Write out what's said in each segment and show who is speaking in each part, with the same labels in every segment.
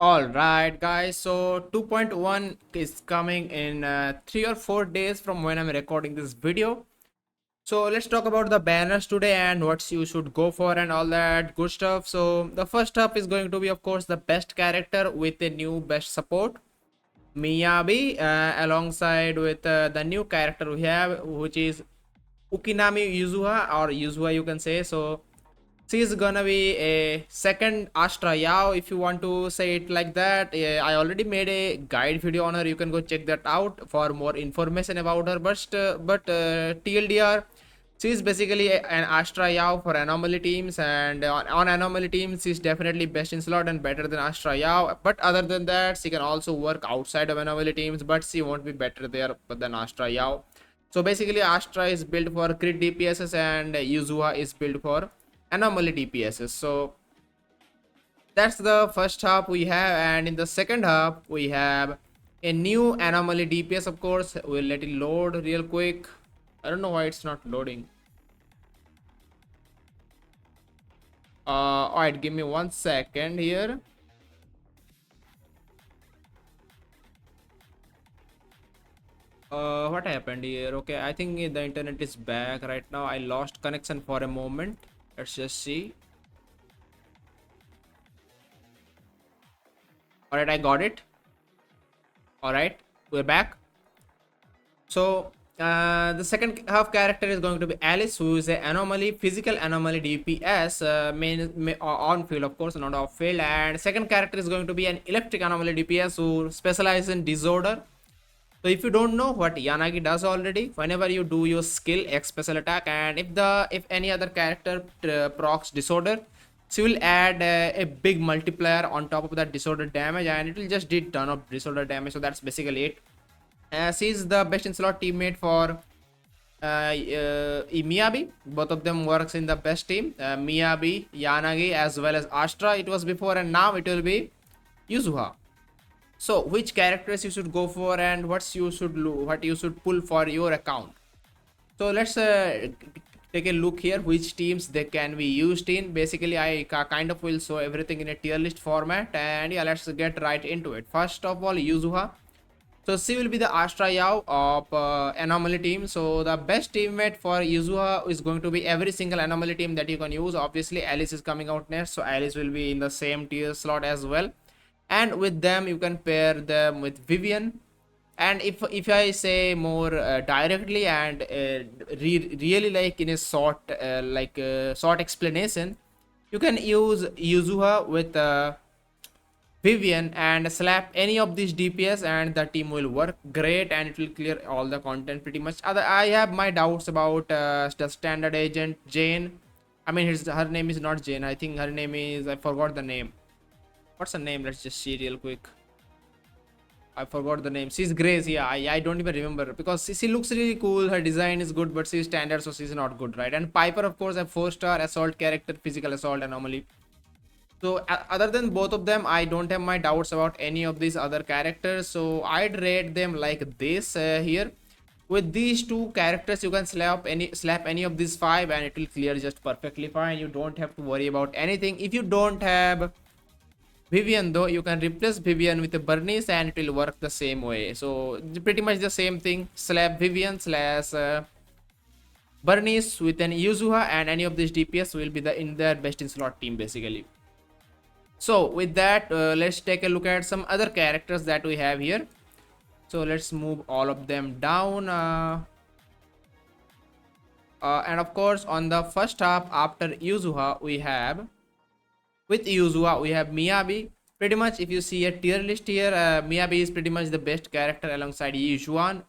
Speaker 1: All right, guys. So 2.1 is coming in 3 or 4 days from when I'm recording this video. So let's talk about the banners today and what you should go for and all that good stuff. So the first up is going to be, of course, the best character with a new best support, Miyabi, alongside with the new character we have, which is Ukinami Yuzuha or Yuzuha, you can say. So she's gonna be a second Astra Yao if you want to say it like that. I already made a guide video on her. You can go check that out for more information about her. But TLDR, she's basically an Astra Yao for anomaly teams, and on anomaly teams, she's definitely best in slot and better than Astra Yao. But other than that, she can also work outside of anomaly teams, but she won't be better there than Astra Yao. So basically, Astra is built for crit DPSs and Yuzuha is built for anomaly DPSs. So that's the first hub we have, and in the second hub we have a new anomaly DPS. Of course, we'll let it load real quick. I don't know why it's not loading. All right, give me 1 second here. What happened here? Okay, I think the internet is back right now. I lost connection for a moment. Let's just see. All right, I got it. All right, we're back. So the second half character is going to be Alice, who is an anomaly, physical anomaly DPS, on field, of course, not off field. And second character is going to be an electric anomaly DPS who specializes in disorder. So if you don't know what Yanagi does already, whenever you do your skill X special attack, and if any other character procs disorder, she will add a big multiplier on top of that disorder damage, and it will just do ton of disorder damage. So that's basically it. She's the best in slot teammate for Miyabi. Both of them works in the best team. Miyabi, Yanagi, as well as Astra. It was before, and now it will be Yuzuha. So which characters you should go for and what you should pull for your account. So let's take a look here which teams they can be used in. Basically, I kind of will show everything in a tier list format, and yeah, let's get right into it. First of all, Yuzuha. So she will be the Astra Yao of anomaly team. So the best teammate for Yuzuha is going to be every single anomaly team that you can use. Obviously, Alice is coming out next, so Alice will be in the same tier slot as well. And with them, you can pair them with Vivian. And if I say more directly and really like in a short explanation, you can use Yuzuha with Vivian and slap any of these DPS and the team will work great and it will clear all the content pretty much. I have my doubts about the standard agent Jane. I mean, her name is not Jane. I think her name is, I forgot the name. What's her name? Let's just see real quick. I forgot the name. She's Grace. Yeah, I don't even remember because she looks really cool. Her design is good, but she's standard, so she's not good, right? And Piper, of course, a 4-star assault character, physical assault anomaly. So other than both of them, I don't have my doubts about any of these other characters. So I'd rate them like this here. With these two characters, you can slap any of these five, and it will clear just perfectly fine. You don't have to worry about anything. If you don't have Vivian, though, you can replace Vivian with a Bernice, and it will work the same way. So pretty much the same thing. Slap Vivian slash Bernice with an Yuzuha, and any of these DPS will be in their best in slot team basically. So with that, let's take a look at some other characters that we have here. So let's move all of them down. And of course, on the first half after Yuzuha, we have Miyabi. Pretty much, if you see a tier list here, Miyabi is pretty much the best character alongside Yushuan.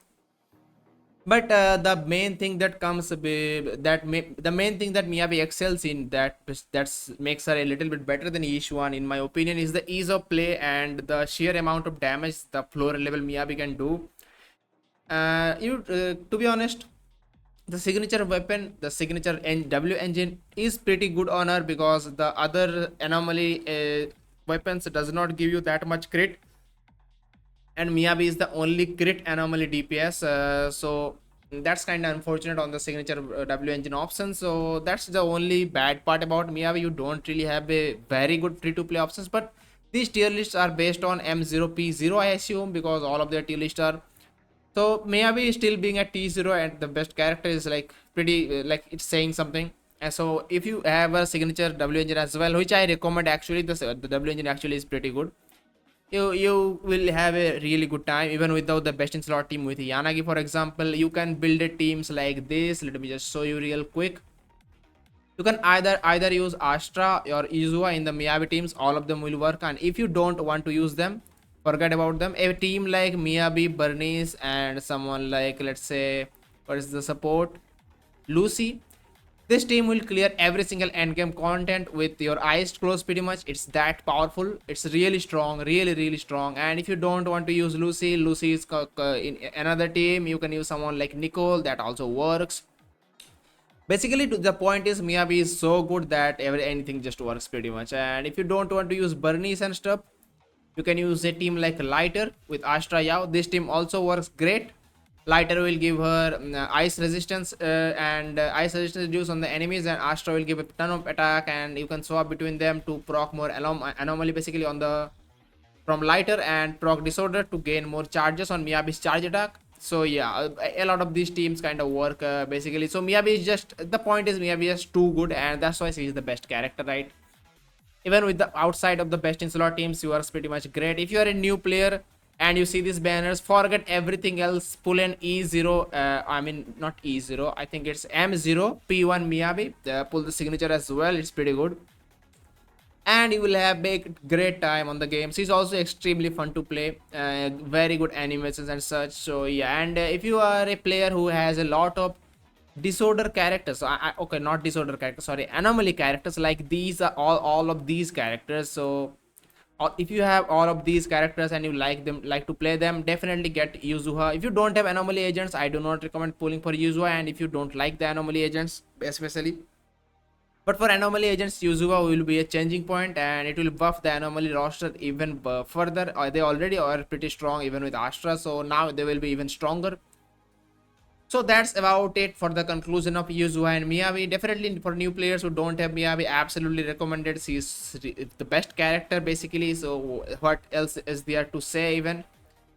Speaker 1: But the main thing that the main thing that Miyabi excels in that makes her a little bit better than Yishuan in my opinion is the ease of play and the sheer amount of damage the floor level Miyabi can do. To be honest, the signature weapon, the signature W engine is pretty good on her because the other anomaly weapons does not give you that much crit, and Miyabi is the only crit anomaly DPS. So that's kind of unfortunate on the signature W engine option. So that's the only bad part about Miyabi. You don't really have a very good free to play options, but These tier lists are based on M0P0, I assume, because all of their tier lists are. So Miyabi is still being at T0, and the best character is like pretty like it's saying something. And so if you have a signature W engine as well, which I recommend actually, the W engine actually is pretty good. You will have a really good time even without the best in slot team. With Yanagi, for example, you can build a teams like this. Let me just show you real quick. You can either use Astra or Yuzuha in the Miyabi teams. All of them will work. And if you don't want to use them, forget about them. A team like Miyabi, Bernice, and someone like, let's say, what is the support, Lucy, this team will clear every single endgame content with your eyes closed pretty much. It's that powerful. It's really strong, really strong. And if you don't want to use Lucy, Lucy is in another team. You can use someone like Nicole, that also works. Basically, to the point is Miyabi is so good that anything just works pretty much. And if you don't want to use Bernice and stuff, you can use a team like Lighter with Astra Yao. This team also works great. Lighter will give her ice resistance and ice resistance reduce on the enemies, and Astra will give a ton of attack, and you can swap between them to proc more anomaly basically on the from Lighter, and proc Disorder to gain more charges on Miyabi's charge attack. So yeah, a lot of these teams kind of work basically. So Miyabi is just, the point is Miyabi is too good, and that's why she is the best character, right? Even with the outside of the best in slot teams, you are pretty much great. If you are a new player and you see these banners, forget everything else. Pull an E0, I mean not E0, I think it's M0 P1 Miyabi. Pull the signature as well, it's pretty good, and you will have a great time on the game. She's also extremely fun to play, very good animations and such. So yeah, and if you are a player who has a lot of disorder characters, okay, not disorder characters, sorry, anomaly characters, like these are all of these characters. So if you have all of these characters and you like to play them, definitely get Yuzuha. If you don't have anomaly agents, I do not recommend pulling for Yuzuha, and if you don't like the anomaly agents especially, but for anomaly agents, Yuzuha will be a changing point, and it will buff the anomaly roster even further. They already are pretty strong even with Astra, so now they will be even stronger. So that's about it for the conclusion of Yuzuha and Miyabi. Definitely for new players who don't have Miyabi, absolutely recommended. She's the best character basically. So what else is there to say even?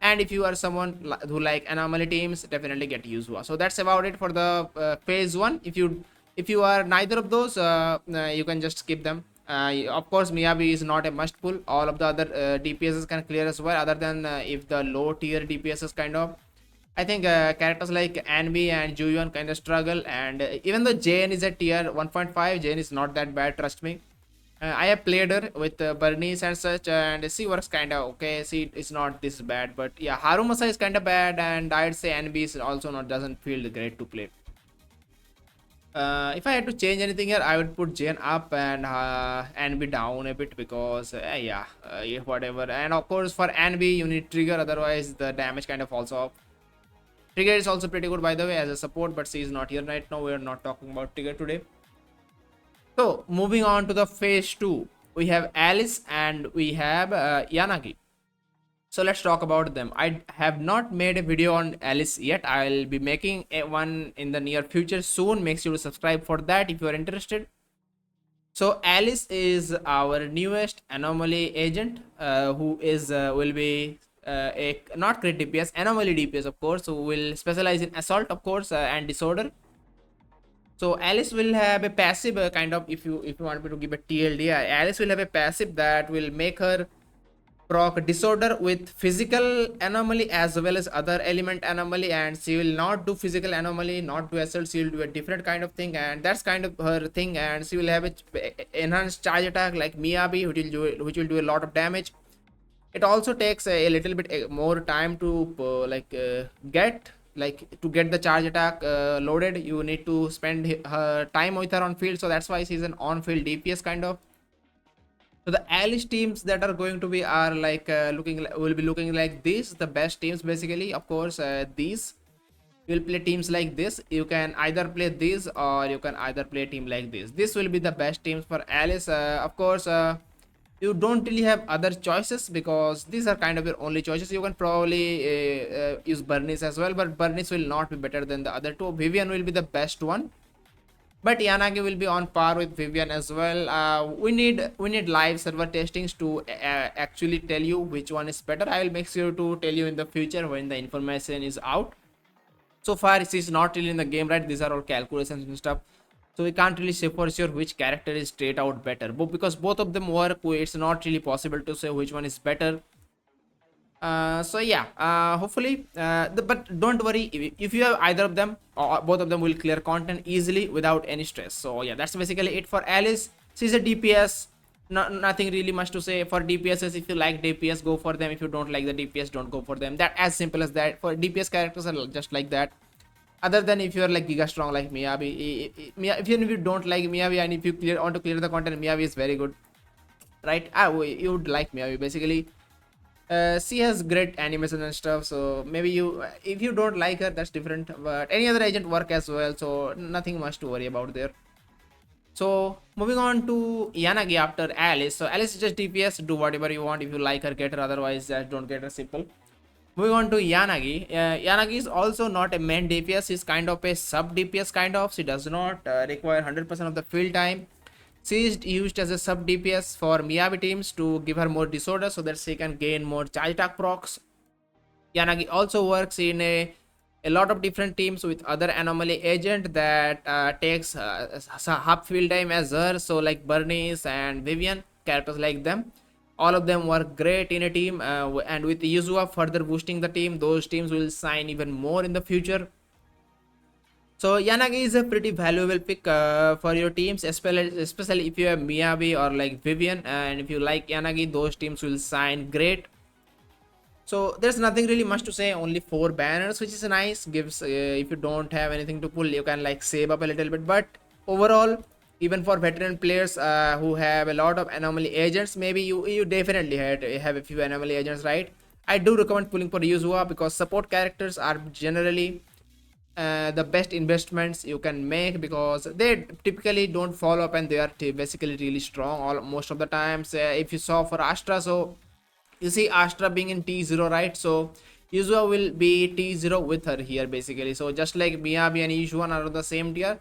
Speaker 1: And if you are someone who like anomaly teams, definitely get Yuzuha. So that's about it for the phase 1. If you are neither of those, you can just skip them. Of course, Miyabi is not a must pull. All of the other DPSs can clear as well, other than if the low tier DPSs kind of. I think characters like Anbi and Juyuan kind of struggle, and even though Jane is a tier 1.5, Jane is not that bad, trust me. I have played her with Bernice and such, and she works kind of okay. She is not this bad, but yeah, Harumasa is kind of bad, and I'd say Anbi is also not, doesn't feel great to play. If I had to change anything here, I would put Jane up and Anbi down a bit, because yeah, whatever. And of course for Anbi you need trigger, otherwise the damage kind of falls off. Trigger is also pretty good, by the way, as a support, but she is not here right now. We are not talking about Trigger today. So moving on to the phase 2, we have Alice and we have Yanagi. So let's talk about them. I have not made a video on Alice yet. I'll be making one in the near future soon. Make sure to subscribe for that if you are interested. So Alice is our newest anomaly agent, who is will be a not crit DPS, anomaly DPS, of course, who will specialize in assault, of course, and disorder. So Alice will have a passive kind of, if you want me to give a TLD, Alice will have a passive that will make her proc disorder with physical anomaly as well as other element anomaly, and she will not do physical anomaly, not do assault. She will do a different kind of thing, and that's kind of her thing. And she will have a enhanced charge attack like Miyabi, which will do a lot of damage. It also takes a little bit more time to get the charge attack loaded. You need to spend her time with her on field, so that's why she's an on-field DPS kind of. So the Alice teams that are going to be are like will be looking like this, the best teams basically. Of course, these will play teams like this. You can either play this or you can either play a team like this. This will be the best teams for Alice. Of course, you don't really have other choices, because these are kind of your only choices. You can probably use Bernice as well, but Bernice will not be better than the other two. Vivian will be the best one. but Yanagi will be on par with Vivian as well. We need live server testings to actually tell you which one is better. I will make sure to tell you in the future when the information is out. So far it is not really in the game, right? These are all calculations and stuff, so we can't really say for sure which character is straight out better, but because both of them work, it's not really possible to say which one is better. So yeah, hopefully but don't worry, if you have either of them or both of them will clear content easily without any stress. So yeah, that's basically it for Alice. She's a DPS. Nothing really much to say for DPSs. If you like DPS, go for them. If you don't like the DPS, don't go for them. That as simple as that. For DPS characters are just like that. Other than if you're like giga strong like Miyabi, if you don't like Miyabi and if you want to clear the content, Miyabi is very good, right? You would like Miyabi basically. She has great animation and stuff, so maybe you, if you don't like her, that's different, but any other agent work as well, so nothing much to worry about there. So moving on to Yanagi after Alice. So Alice is just DPS, do whatever you want. If you like her, get her, otherwise just don't get her, simple. Moving on to Yanagi. Yanagi is also not a main DPS, she's kind of a sub DPS kind of. She does not require 100% of the field time. She is used as a sub DPS for Miyabi teams to give her more disorder so that she can gain more charge attack procs. Yanagi also works in a lot of different teams with other anomaly agent that takes half field time as her. So like Bernice and Vivian, characters like them. All of them work great in a team, and with Yuzuha further boosting the team, those teams will shine even more in the future. So Yanagi is a pretty valuable pick for your teams, especially if you have Miyabi or like Vivian, and if you like Yanagi, those teams will shine great. So there's nothing really much to say, only 4 banners, which is nice. Gives if you don't have anything to pull, you can like save up a little bit. But overall, even for veteran players who have a lot of anomaly agents, maybe you definitely have a few anomaly agents, right? I do recommend pulling for Yuzuha because support characters are generally the best investments you can make because they typically don't follow up and they are basically really strong most of the times. If you saw for Astra, so you see Astra being in T0, right? So Yuzuha will be T0 with her here basically. So just like Miyabi and Yuzuha are on the same tier,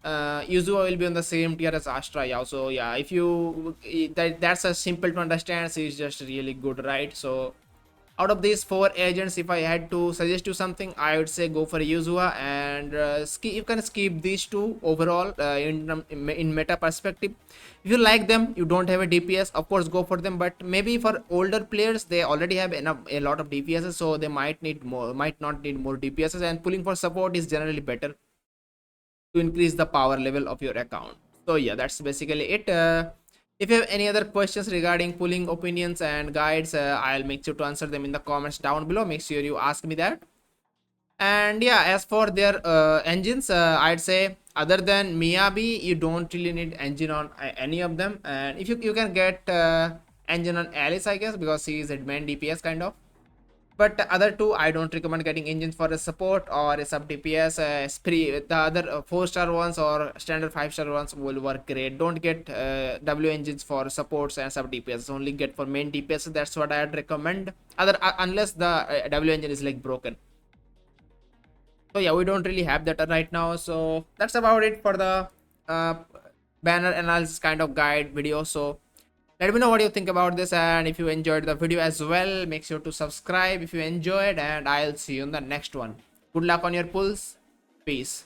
Speaker 1: Yuzuha will be on the same tier as Astra. Yeah, so yeah, if you that's a simple to understand. She's just really good, right? So out of these 4 agents, if I had to suggest you something, I would say go for Yuzuha, and you can skip these 2 overall in meta perspective. If you like them, you don't have a DPS, of course go for them, but maybe for older players they already have a lot of DPSs, so they might not need more DPSs, and pulling for support is generally better to increase the power level of your account. So yeah, that's basically it. If you have any other questions regarding pulling opinions and guides, I'll make sure to answer them in the comments down below. Make sure you ask me that. And yeah, as for their engines, I'd say other than Miyabi, you don't really need engine on any of them. And if you can get engine on Alice, I guess, because she is a main DPS kind of. But the other 2, I don't recommend getting engines for a support or a sub DPS. The other 4-star ones or standard 5-star ones will work great. Don't get W engines for supports and sub DPS. Only get for main DPS. That's what I'd recommend. Unless the W engine is like broken. So yeah, we don't really have that right now. So that's about it for the banner analysis kind of guide video. So let me know what you think about this, and if you enjoyed the video as well, make sure to subscribe if you enjoyed, and I'll see you in the next one. Good luck on your pulls. Peace.